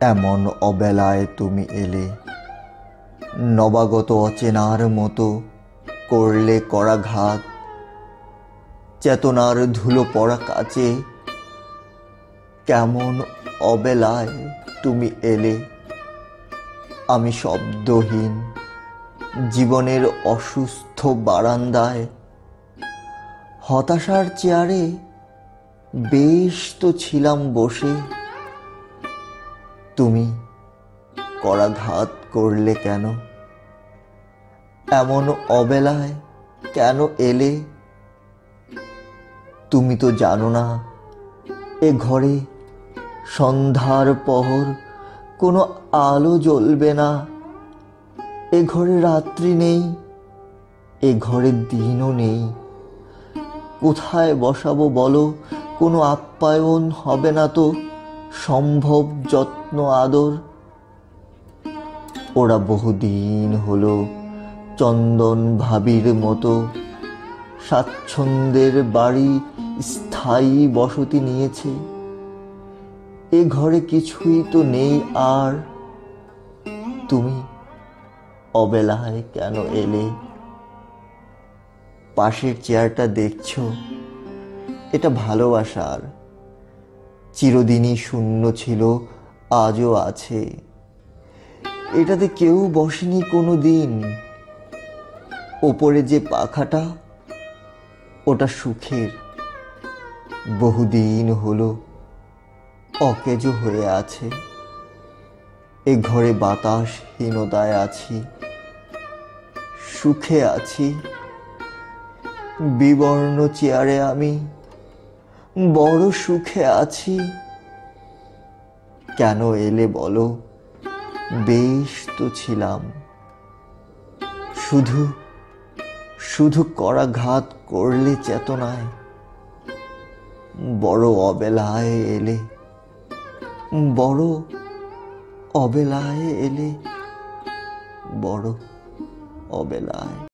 এমন অবেলায় তুমি এলে, নবাগত অচেনার মতো করলে করাঘাত। চেতনার ধুলো পড়া কাচে কেমন অবেলায় তুমি এলে। আমি শব্দহীন জীবনের অসুস্থ বারান্দায়, হতাশার চেয়ারে বেশ তো ছিলাম বসে। তুমি করাঘাত করলে কেন? এমন অবেলায় কেন এলে? তুমি তো জানো না এ ঘরে সন্ধ্যার পহর কোনো আলো জ্বলবে না। এ ঘরে রাত্রি নেই, এ ঘরে দিনও নেই। কোথায় বসাবো বলো? কোনো আপ্যায়ন হবে না তো সম্ভব যত্ন আদর। ওরা বহুদিন হলো চন্দন ভাবির মতো স্বাচ্ছন্দ্যের বাড়ি স্থায়ী বসতি নিয়েছে। এ ঘরে কিছুই তো নেই আর। তুমি অবেলায় কেন এলে? পাশের চেয়ারটা দেখছো? এটা ভালোবাসার। চিরদিনই শূন্য ছিল, আজও আছে। এটাতে কেউ বসেনি কোনো দিন। ওপরে যে পাখাটা, ওটা সুখের। বহুদিন হলো অকেজো হয়ে আছে। এ ঘরে বাতাসহীনতায় আছি, সুখে আছি। বিবর্ণ চেয়ারে আমি বড় সুখে আছি। কেন এলে বলো? বেশ তো ছিলাম। শুধু শুধু করাঘাত করলে চেতনায়। বড় অবেলায় এলে, বড় অবেলায় এলে, বড় অবেলায়।